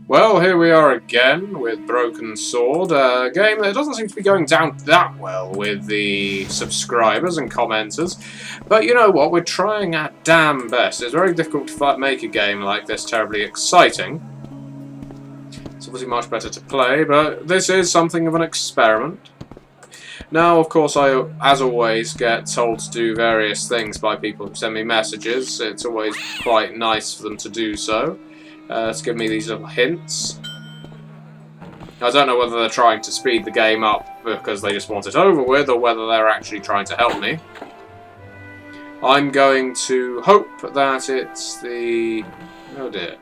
Well, here we are again with Broken Sword, a game that doesn't seem to be going down that well with the subscribers and commenters. But you know what, we're trying our damn best. It's very difficult to make a game like this terribly exciting. It's obviously much better to play, but this is something of an experiment. Now, of course, I, as always, get told to do various things by people who send me messages. It's always quite nice for them to do so. To give me these little hints. I don't know whether they're trying to speed the game up because they just want it over with, or whether they're actually trying to help me. I'm going to hope that it's the... oh dear.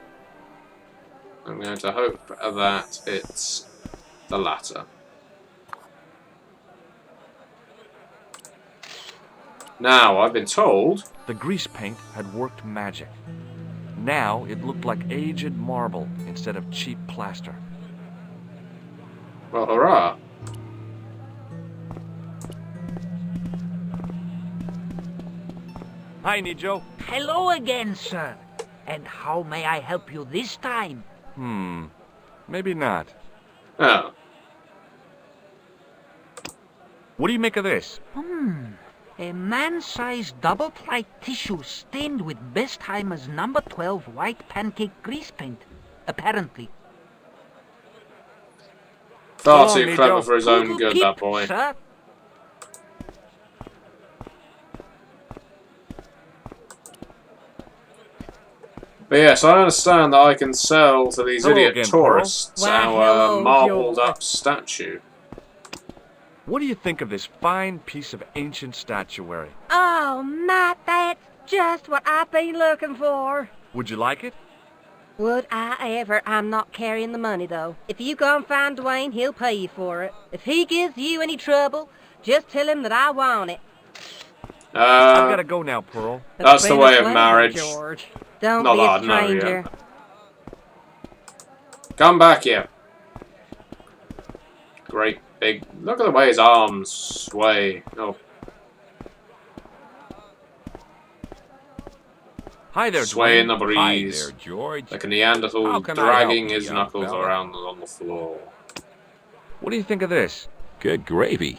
I'm going to hope that it's the latter. Now, I've been told... the grease paint had worked magic. Now it looked like aged marble instead of cheap plaster. Well, hurrah. Hi, Nijo. Hello again, sir. And how may I help you this time? Maybe not. Oh. What do you make of this? A man-sized double-ply tissue stained with Bestheimer's number 12 white pancake grease paint, apparently. Far Go too on, clever Nijo. for his own Toodle good, pip, that boy. Sir. But yes, I understand that I can sell to these Hello idiot again, tourists Why, our hello, marbled Joe. up statue. What do you think of this fine piece of ancient statuary? Oh, Matt, that's just what I've been looking for. Would you like it? Would I ever? I'm not carrying the money, though. If you go and find Dwayne, he'll pay you for it. If he gives you any trouble, just tell him that I want it. I've got to go now, Pearl. That's the Been a way of pleasure, marriage. George. Don't Not be that a I know, yeah. stranger. Come back here. Great big... look at the way his arms sway. Oh, Hi there, sway in Dwayne. the breeze. Hi there, George. Like a Neanderthal How can I dragging help you, his young knuckles fella? around on the floor. What do you think of this? Good gravy.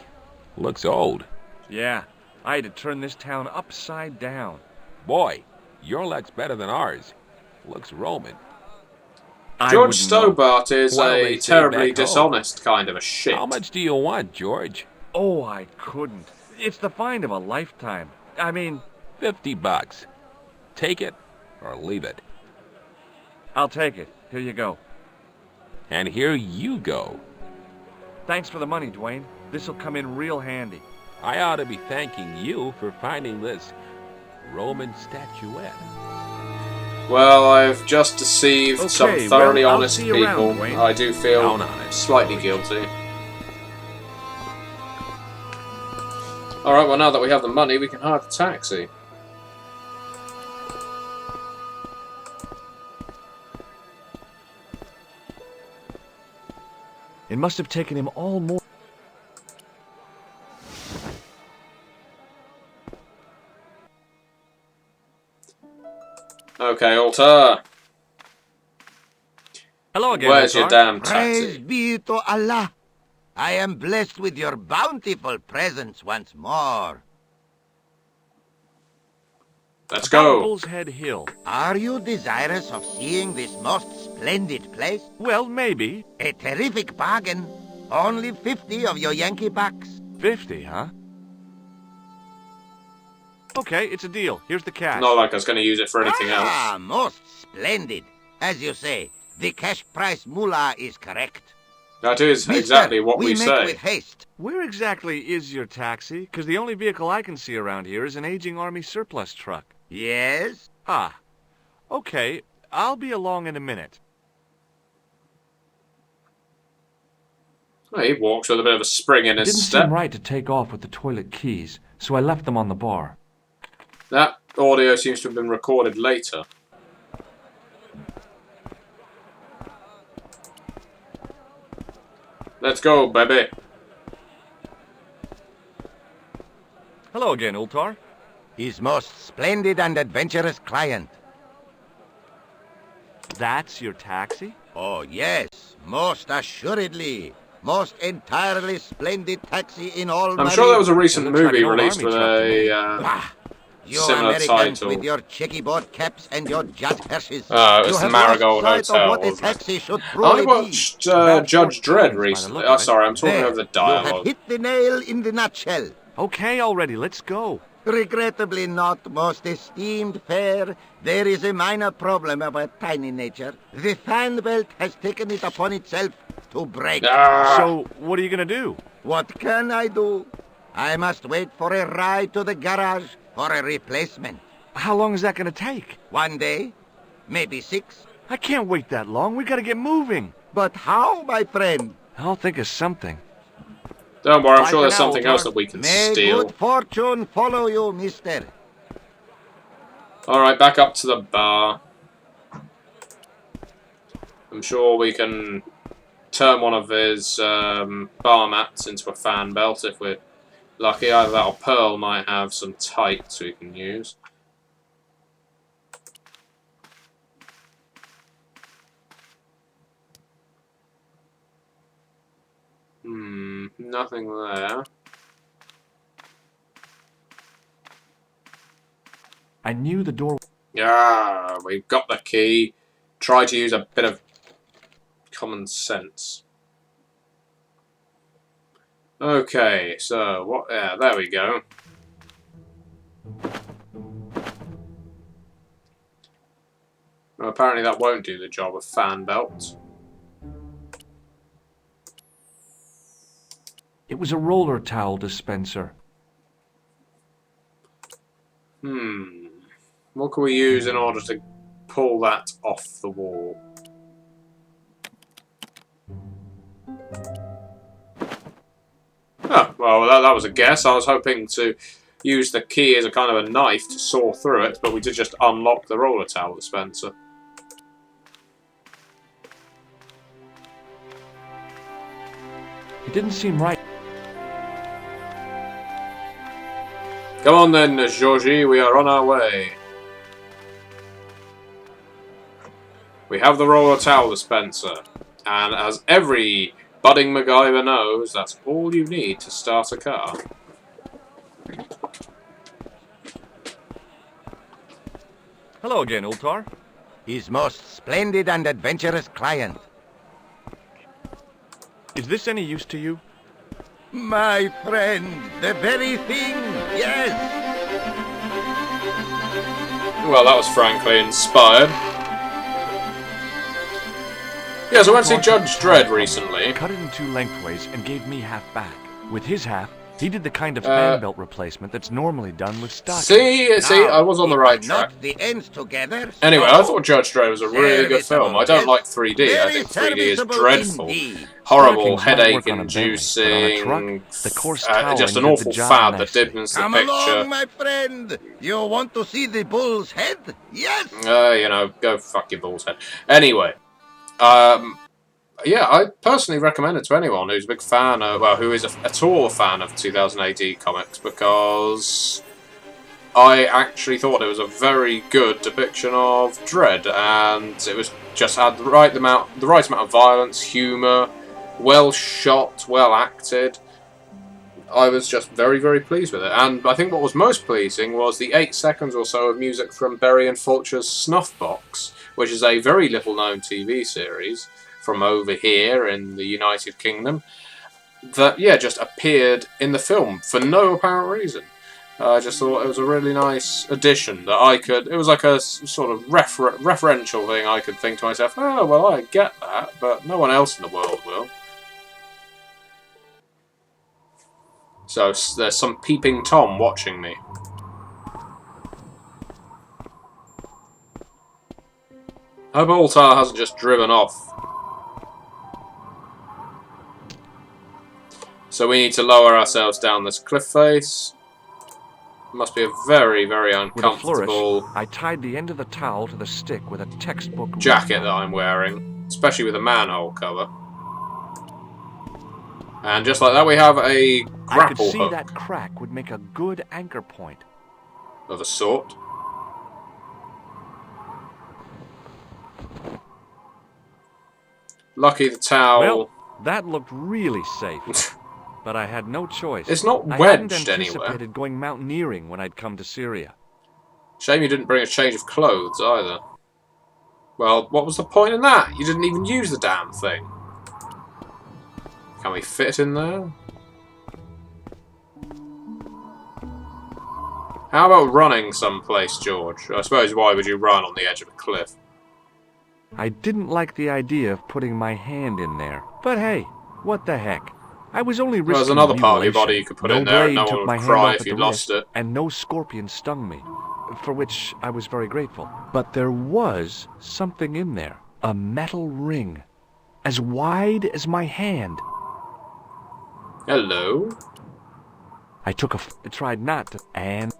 Looks old. Yeah, I had to turn this town upside down. Boy, your luck's better than ours. Looks Roman. I George wouldn't know. Stobart is Well, a they say terribly back home. dishonest kind of a shit. How much do you want, George? Oh, I couldn't. It's the find of a lifetime. I mean, $50. Take it or leave it. I'll take it. Here you go. And here you go. Thanks for the money, Dwayne. This'll come in real handy. I ought to be thanking you for finding this Roman statuette. Well, I've just deceived Okay, some well, thoroughly I'll honest see you people. around, Dwayne. I do feel Down on it. slightly guilty. Alright, well now that we have the money, we can hire the taxi. It must have taken him all morning. Okay, Altar. Hello again, Where's your Altar. damn Praise taxi? be to Allah. I am blessed with your bountiful presence once more. Let's About go. Bull's Head Hill. Are you desirous of seeing this most splendid place? Well, maybe. A terrific bargain. Only 50 of your Yankee bucks. 50, huh? Okay, it's a deal. Here's the cash. Not like I was going to use it for anything Ah, else. most splendid. As you say, the cash price mullah is correct. That is Mister, exactly what we make say. with haste. Where exactly is your taxi? Because the only vehicle I can see around here is an aging Army surplus truck. Yes? Ah. Okay, I'll be along in a minute. Oh, he walks with a bit of a spring in It his didn't step. seem right to take off with the toilet keys, so I left them on the bar. That audio seems to have been recorded later. Let's go, baby. Hello again, Ultar. His most splendid and adventurous client. That's your taxi? Oh, yes, most assuredly. Most entirely splendid taxi in all I'm sure there was a It recent looks like movie an old released army with truck to me. Bah! You similar Americans title. with your checkerboard caps and your judge hearses. Oh, You it's the have lost Marigold sight Hotel, of what a wasn't it? taxi should I truly be. watched About Judge 14 Dredd by the recently. look Oh, of it. sorry, I'm talking There, over the you have dialogue. hit the nail in the nutshell. Okay, already, let's go. Regrettably not, most esteemed pair. There is a minor problem of a tiny nature. The fan belt has taken it upon itself to break. Ah, So, what are you gonna do? What can I do? I must wait for a ride to the garage for a replacement. How long is that gonna take? 1 day, maybe 6. I can't wait that long. We gotta get moving. But how, my friend? I'll think of something. don't worry, I'm Bye sure for there's now, something old else tar. that we can May steal. good fortune follow you, mister. Alright, back up to the bar. I'm sure we can turn one of his bar mats into a fan belt if we're lucky. Either that or Pearl might have some tights we can use. Nothing there. I knew the door. Yeah, we've got the key. Try to use a bit of common sense. Okay, so what? Yeah, there we go. Well, apparently that won't do the job of fan belt. It was a roller towel dispenser. What can we use in order to pull that off the wall? Oh, well, that was a guess. I was hoping to use the key as a kind of a knife to saw through it, but we did just unlock the roller towel dispenser. It didn't seem right. Come on then, Georgie, we are on our way. We have the roller towel dispenser, and as every budding MacGyver knows, that's all you need to start a car. Hello again, old tar. His most splendid and adventurous client. Is this any use to you? My friend, the very thing, yes. Well, that was frankly inspired. Yes, I went to see Judge Dredd recently. Cut it in 2 lengthways and gave me half back. With his half, he did the kind of fan belt replacement that's normally done with stock. See, I was on the right track. Not the ends together. Anyway, I thought Judge Dredd was a really good film. I don't like 3D. I Very think 3D is serviceable dreadful. indeed. Horrible, Stockings might work on a headache-inducing, Bentley, but on a truck, the coarse toweling just an did the awful job fad that nicely. dims the Come picture. along, my friend. You want to see the bull's head? Yes. You know, go fuck your balls head. Anyway, yeah, I personally recommend it to anyone who's a big fan of, well, who is at all a fan of 2000 AD comics, because I actually thought it was a very good depiction of Dredd, and it was just had the right amount of violence, humour, well shot, well acted. I was just very, very pleased with it, and I think what was most pleasing was the 8 seconds or so of music from Berry and Fulcher's Snuff Box, which is a very little known TV series from over here in the United Kingdom, that, yeah, just appeared in the film for no apparent reason. I just thought it was a really nice addition that I could... It was like a sort of referential thing I could think to myself, oh, well, I get that, but no one else in the world will. So there's some peeping Tom watching me. I hope Altar hasn't just driven off. So we need to lower ourselves down this cliff face. Must be a very, very With a flourish, uncomfortable I tied the end of the towel to the stick with a textbook jacket that I'm wearing, especially with a manhole cover. And just like that, we have a I could grapple see hook that crack would make a good anchor point. of a sort. Lucky the towel. Well, that looked really safe. But I had no choice. It's not I hadn't wedged anywhere. anticipated going mountaineering when I'd come to Syria. Shame you didn't bring a change of clothes either. Well, what was the point in that? You didn't even use the damn thing. Can we fit in there? How about running someplace, George? I suppose why would you run on the edge of a cliff? I didn't like the idea of putting my hand in there. But hey, what the heck? I was only risking There's another part of your mutilation. body you could put no in there and blade no took one my would hand cry off if at you the lost wrist, it. and no scorpion stung me, for which I was very grateful. But there was something in there. A metal ring. As wide as my hand. Hello? I tried not to, and...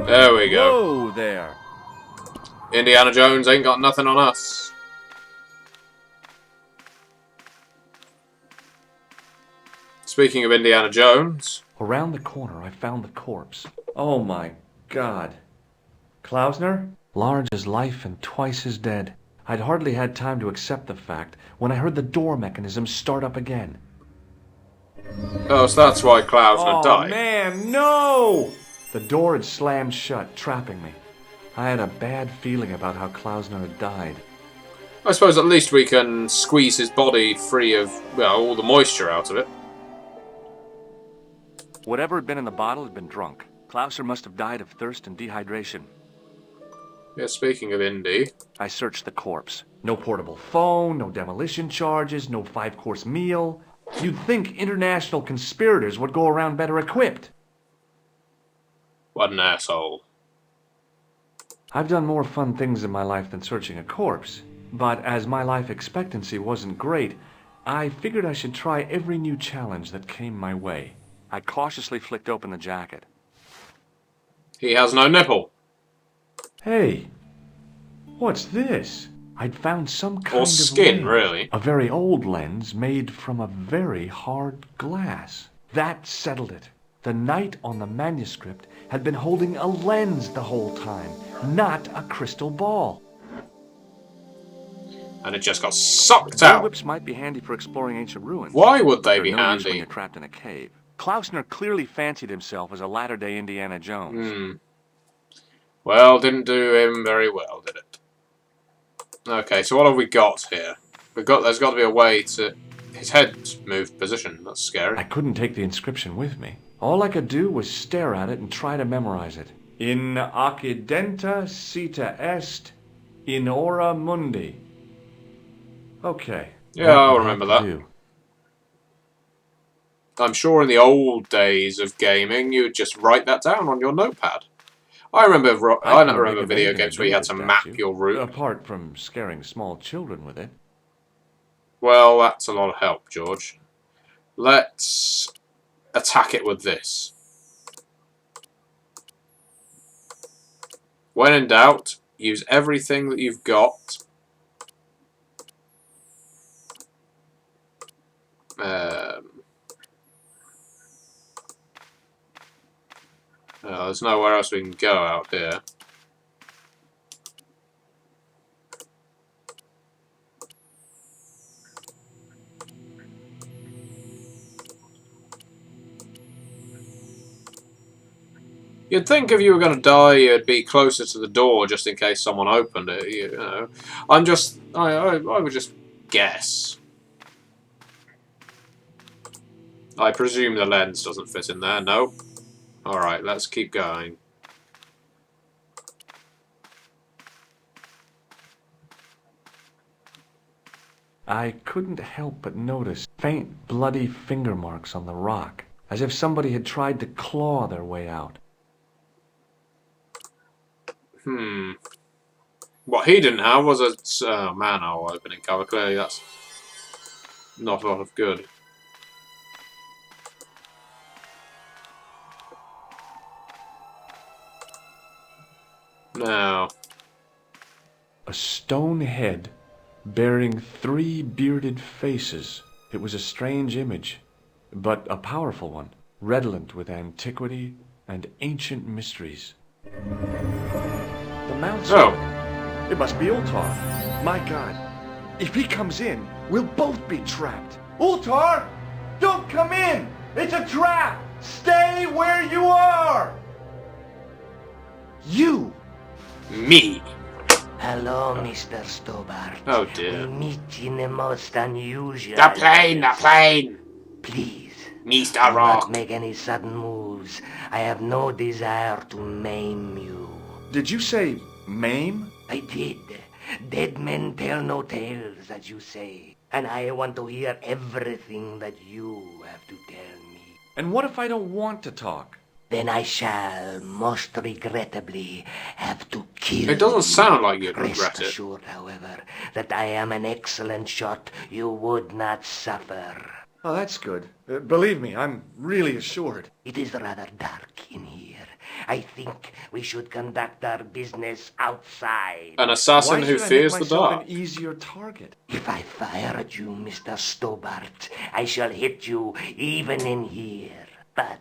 There we go. Whoa there! Indiana Jones ain't got nothing on us. Speaking of Indiana Jones... Around the corner, I found the corpse. Oh my God. Klausner? Large as life and twice as dead. I'd hardly had time to accept the fact when I heard the door mechanism start up again. Oh, so that's why Klausner Oh died. man, no! The door had slammed shut, trapping me. I had a bad feeling about how Klausner had died. I suppose at least we can squeeze his body free of, well, all the moisture out of it. Whatever had been in the bottle had been drunk. Klausner must have died of thirst and dehydration. Yeah, speaking of Indy... I searched the corpse. No portable phone, no demolition charges, no 5-course meal. You'd think international conspirators would go around better equipped. What an asshole. I've done more fun things in my life than searching a corpse. But as my life expectancy wasn't great, I figured I should try every new challenge that came my way. I cautiously flicked open the jacket. He has no nipple. Hey, what's this? I'd found some kind Or of skin, lens. really. A very old lens made from a very hard glass. That settled it. The knight on the manuscript had been holding a lens the whole time, not a crystal ball. And it just got sucked Bull out. whips might be handy for exploring ancient ruins. Why would they They're be no use when handy? you're trapped in a cave. Klausner clearly fancied himself as a latter-day Indiana Jones. Well, didn't do him very well, did it? Okay, so what have we got here? There's got to be a way to... His head's moved position. That's scary. I couldn't take the inscription with me. All I could do was stare at it and try to memorize it. In occidenta cita est, in ora mundi. Okay. Yeah, I'll would remember have to that. do. I'm sure in the old days of gaming, you would just write that down on your notepad. I remember video games where you had to map your route. Apart from scaring small children with it. Well, that's a lot of help, George. Let's attack it with this. When in doubt, use everything that you've got. There's nowhere else we can go out here. You'd think if you were going to die, you'd be closer to the door just in case someone opened it. You know, I would just guess. I presume the lens doesn't fit in there. No. All right, let's keep going. I couldn't help but notice faint, bloody finger marks on the rock, as if somebody had tried to claw their way out. What he didn't have was a manhole opening cover. Clearly, that's not a lot of good. Now, A stone head bearing 3 bearded faces. It was a strange image, but a powerful one, redolent with antiquity and ancient mysteries. The Mount Oh. It must be Ultar. My God. If he comes in, we'll both be trapped. Ultar! Don't come in! It's a trap! Stay where you are! You! Me. Hello, Mr. Stobart. Oh We dear. meet in a most unusual... The plane! Please, Mr. do not Rock. make any sudden moves. I have no desire to maim you. Did you say maim? I did. Dead men tell no tales, as you say. And I want to hear everything that you have to tell me. And what if I don't want to talk? Then I shall, most regrettably, have to kill you. It doesn't sound like you'd Rest regret it. assured, however, that I am an excellent shot you would not suffer. Oh, that's good. Believe me, I'm really assured. It is rather dark in here. I think we should conduct our business outside. An assassin Why who should I fears make the myself dark. an easier target? If I fire at you, Mr. Stobart, I shall hit you even in here. But,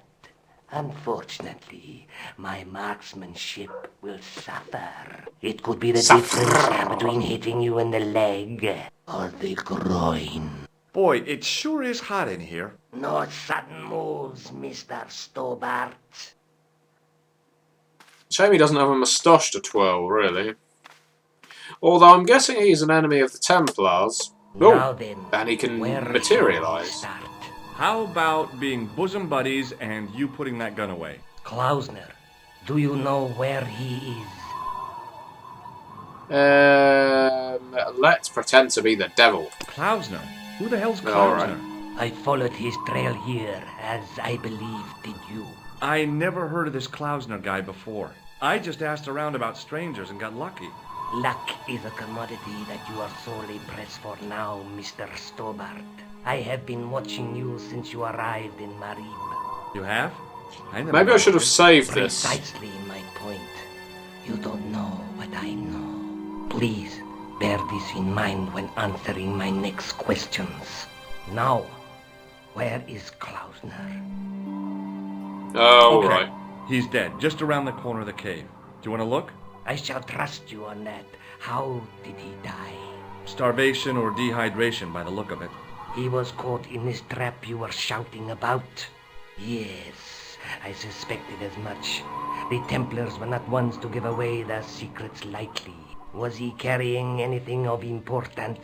unfortunately, my marksmanship will suffer. It could be the difference between hitting you in the leg or the groin. Boy, it sure is hot in here. No sudden moves, Mr. Stobart. Shame he doesn't have a moustache to twirl, really. Although I'm guessing he's an enemy of the Templars. Now Oh, then, and he can where shall we materialize. start? How about being bosom buddies and you putting that gun away? Klausner, do you know where he is? Let's pretend to be the devil. Klausner? Who the hell's Klausner? All right. I followed his trail here, as I believe did you. I never heard of this Klausner guy before. I just asked around about strangers and got lucky. Luck is a commodity that you are sorely pressed for now, Mr. Stobart. I have been watching you since you arrived in Marib. You have? Maybe I should have saved this. Precisely my point. You don't know what I know. Please, bear this in mind when answering my next questions. Now, where is Klausner? Oh, Okay. right. He's dead, just around the corner of the cave. Do you want to look? I shall trust you on that. How did he die? Starvation or dehydration by the look of it. He was caught in this trap you were shouting about. Yes, I suspected as much. The Templars were not ones to give away their secrets lightly. Was he carrying anything of importance?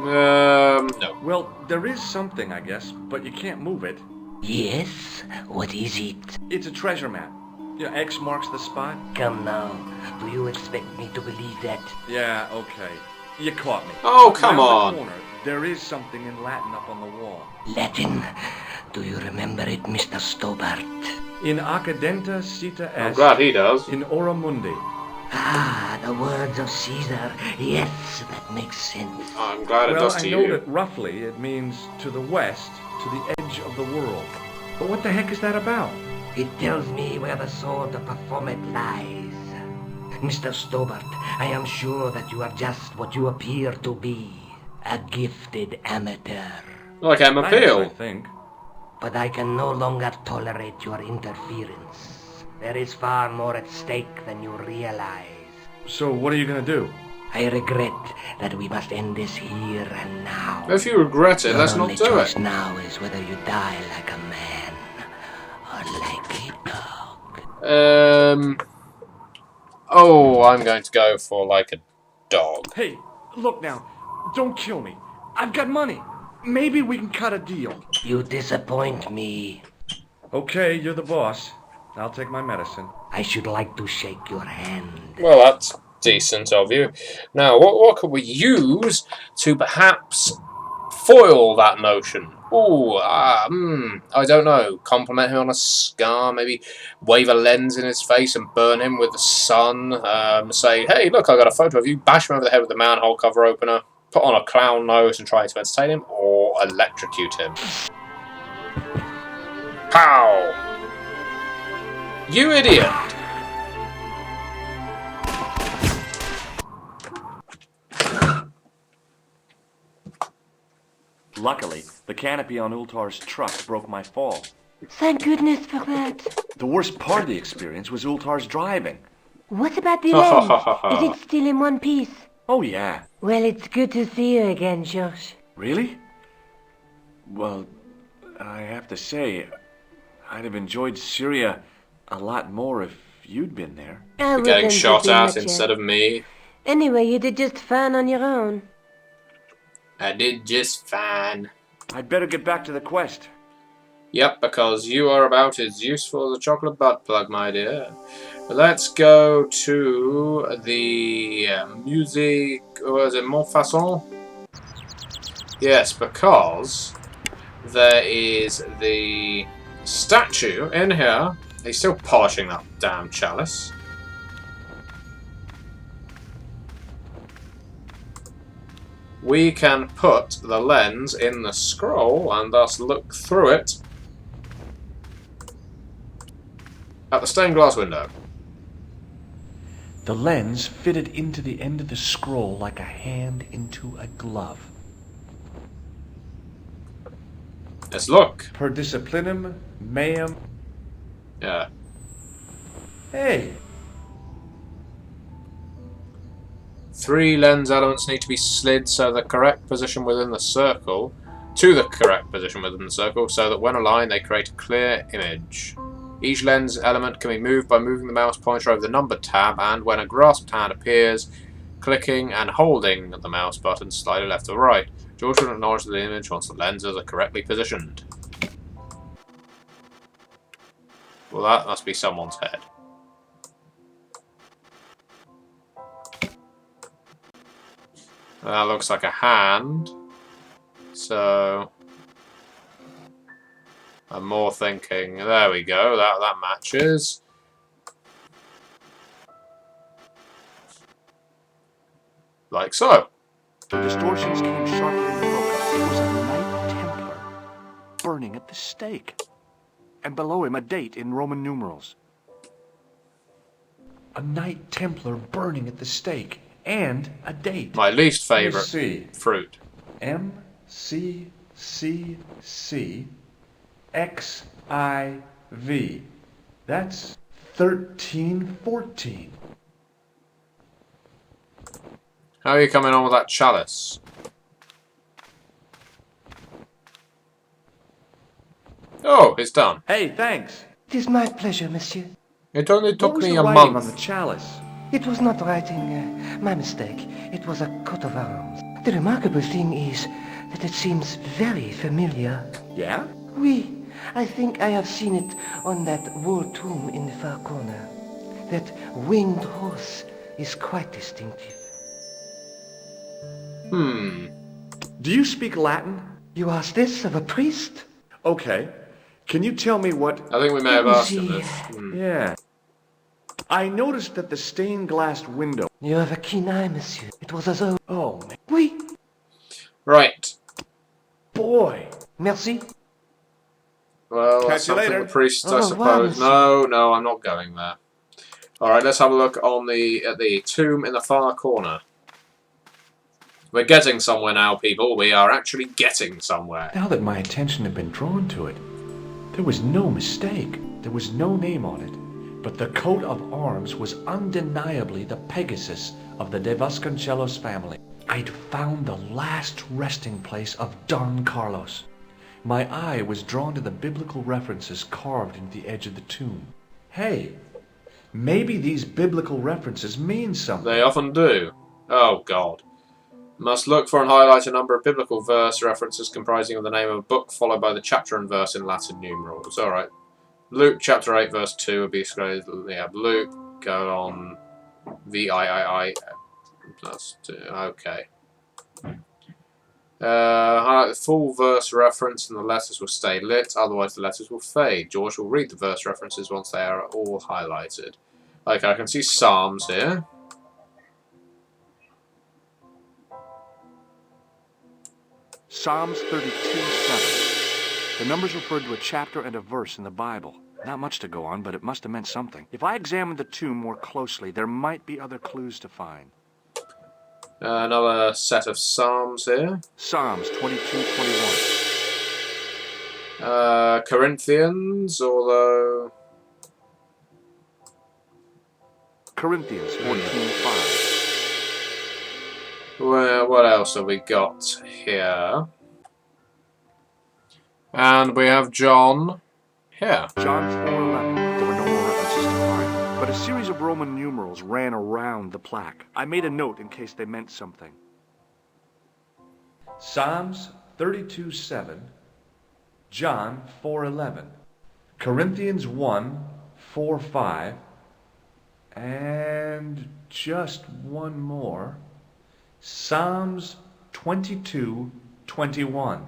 No. Well, there is something, I guess, but you can't move it. Yes? What is it? It's a treasure map. Yeah, X marks the spot. Come now, do you expect me to believe that? Yeah, okay. You caught me. Oh, come Round on. the corner, there is something in Latin up on the wall. Latin? Do you remember it, Mr. Stobart? In Accidenta Cita I'm Est, glad he does. in Ora Mundi. Ah, the words of Caesar. Yes, that makes sense. I'm glad it Well, does I to know you. that roughly it means to the west, to the edge of the world. But what the heck is that about? It tells me where the sword of Baphomet lies. Mr. Stobart, I am sure that you are just what you appear to be. A gifted amateur. Like Emma I Peel. think. But I can no longer tolerate your interference. There is far more at stake than you realize. So what are you gonna do? I regret that we must end this here and now. If you regret it, Your let's only not do choice it. now is whether you die like a man or like a dog. Oh, I'm going to go for like a dog. Hey, look now. Don't kill me. I've got money. Maybe we can cut a deal. You disappoint me. Okay, you're the boss. I'll take my medicine. I should like to shake your hand. Well, that's decent of you. Now, what could we use to perhaps foil that notion? Ooh, I don't know. Compliment him on a scar, maybe wave a lens in his face and burn him with the sun. Say, hey, look, I got a photo of you. Bash him over the head with the manhole cover opener. Put on a clown nose and try to entertain him, or electrocute him. Pow! You idiot! Luckily, the canopy on Ultar's truck broke my fall. Thank goodness for that. The worst part of the experience was Ultar's driving. What about the lens? Is it still in one piece? Oh, yeah. Well, it's good to see you again, Josh. Really? Well, I have to say, I'd have enjoyed Syria a lot more if you'd been there. I You're getting wouldn't have shot been at much instead help. of me. Anyway, you did just fine on your own. I did just fine. I'd better get back to the quest. Yep, because you are about as useful as a chocolate butt plug, my dear. Let's go to the music... Was it Montfaucon? Yes, because there is the statue in here. He's still polishing that damn chalice. We can put the lens in the scroll and thus look through it at the stained glass window. The lens fitted into the end of the scroll like a hand into a glove. Let's look. Per disciplinum meum. Yeah. Hey, 3 lens elements need to be slid to the correct position within the circle, so that when aligned they create a clear image. Each lens element can be moved by moving the mouse pointer over the number tab, and when a grasped hand appears, clicking and holding the mouse button slightly left or right. George will acknowledge the image once the lenses are correctly positioned. Well, that must be someone's head. That looks like a hand. So I'm more thinking, there we go, that matches. Like so. the distortions came sharply into focus. It was a Knight Templar burning at the stake. And below him a date in Roman numerals. A Knight Templar burning at the stake. And a date. My least Let me favourite see. fruit. MCCCXIV. That's 1314. How are you coming on with that chalice? Oh, it's done. Hey, thanks. It is my pleasure, monsieur. It only What took was me the a writing on the month. chalice? It was not writing, my mistake. It was a coat of arms. The remarkable thing is that it seems very familiar. Yeah? Oui, I think I have seen it on that wall tomb in the far corner. That winged horse is quite distinctive. Do you speak Latin? You ask this of a priest? Okay. Can you tell me what... I think we may have Let me asked him see. this. Yeah. I noticed that the stained glass window... You have a keen eye, monsieur. It was as though... Oh, man. Oui, Right. Boy. merci. Well, Catch that's you something later. the priest, I Oh, suppose. wow. No, I'm not going there. Alright, let's have a look on at the tomb in the far corner. We're getting somewhere now, people. We are actually getting somewhere. Now that my attention had been drawn to it, there was no mistake. There was no name on it. But the coat of arms was undeniably the Pegasus of the De Vasconcelos family. I'd found the last resting place of Don Carlos. My eye was drawn to the biblical references carved into the edge of the tomb. Hey, maybe these biblical references mean something. They often do. Oh, God. Must look for and highlight a number of biblical verse references comprising of the name of a book, followed by the chapter and verse in Latin numerals. Alright. Luke chapter 8 verse 2 would be scrolling. Yeah, Luke, colon, VIII plus 2. Okay. Highlight the full verse reference and the letters will stay lit, otherwise the letters will fade. George will read the verse references once they are all highlighted. Okay, I can see Psalms here. Psalms 32:7. The numbers referred to a chapter and a verse in the Bible. Not much to go on, but it must have meant something. If I examined the tomb more closely, there might be other clues to find. Another set of Psalms here. Psalms 22:21. Corinthians, although... Corinthians 14:5. Well, what else have we got here? And we have John here. John 4:11. There were no more references to find, but a series of Roman numerals ran around the plaque. I made a note in case they meant something. Psalms 32:7, John 4:11, Corinthians 1:4-5, and just one more. Psalms 22:21.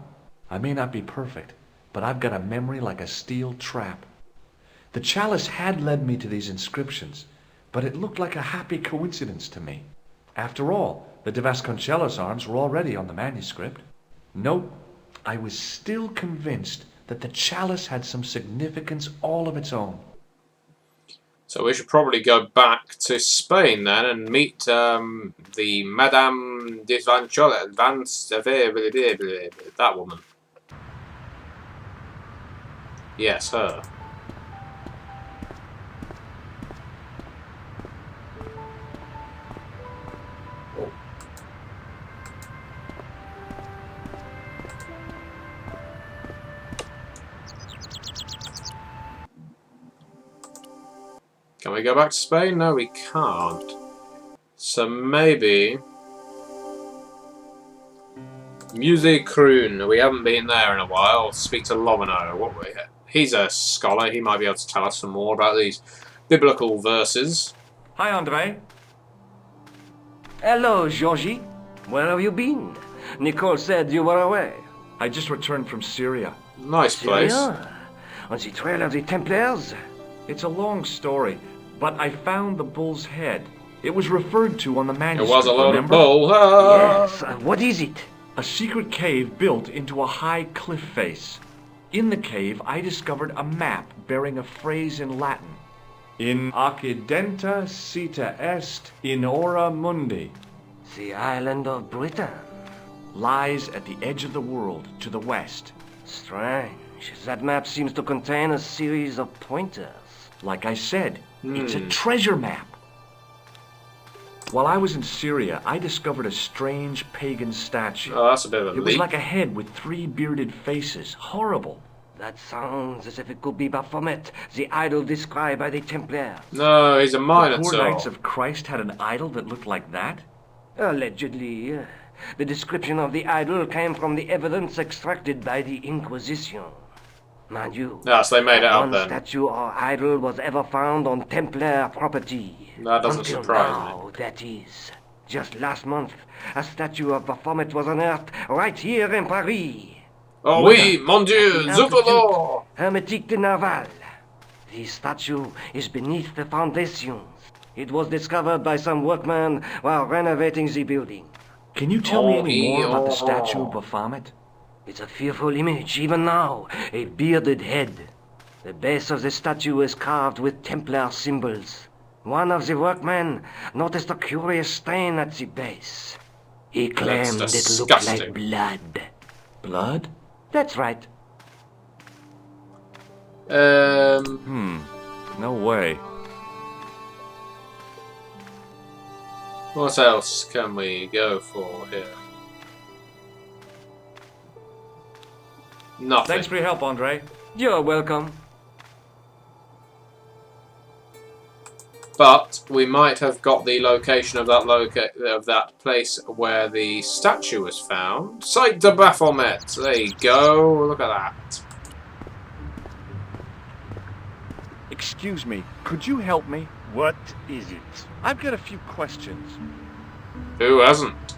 I may not be perfect, but I've got a memory like a steel trap. The chalice had led me to these inscriptions, but it looked like a happy coincidence to me. After all, the De Vasconcellos arms were already on the manuscript. Nope, I was still convinced that the chalice had some significance all of its own. So we should probably go back to Spain then and meet the Madame de that woman. Yes, her. Can we go back to Spain? No, we can't. So maybe... Musée Crune. We haven't been there in a while. Speak to Lomino. He's a scholar. He might be able to tell us some more about these biblical verses. Hi, Andre. Hello, Georgie. Where have you been? Nicole said you were away. I just returned from Syria. Nice place. Syria? On the trail of the Templars? It's a long story, but I found the bull's head. It was referred to on the It manuscript, was a load of remember? bull. Ah! Yes. What is it? A secret cave built into a high cliff face. In the cave, I discovered a map bearing a phrase in Latin. In accidenta sita est in ora mundi. The island of Britain. Lies at the edge of the world, to the west. Strange. That map seems to contain a series of pointers. Like I said, it's a treasure map. While I was in Syria, I discovered a strange pagan statue. Oh, that's a bit of a It was leap. like a head with 3 bearded faces. Horrible. That sounds as if it could be Baphomet, the idol described by the Templars. No, he's a The Minotaur. poor Knights of Christ had an idol that looked like that? Allegedly. The description of the idol came from the evidence extracted by the Inquisition. Mind you, Ah, so they made it up one then. statue or idol was ever found on Templar property. That doesn't Until surprise now, that is. Just last month, a statue of Baphomet was unearthed right here in Paris. Oh oui, mon Dieu, The Zupolo! Hermetique de Naval. The statue is beneath the foundations. It was discovered by some workmen while renovating the building. Can you tell me any more about the statue of Baphomet? It's a fearful image, even now. A bearded head. The base of the statue is carved with Templar symbols. One of the workmen noticed a curious stain at the base. He claimed it looked disgusting. like blood. Blood? That's right. No way. What else can we go for here? Nothing. Thanks for your help, Andre. You're welcome. But we might have got the location of that place where the statue was found. Site de Baphomet. There you go. Look at that. Excuse me, could you help me? What is it? I've got a few questions. Who hasn't?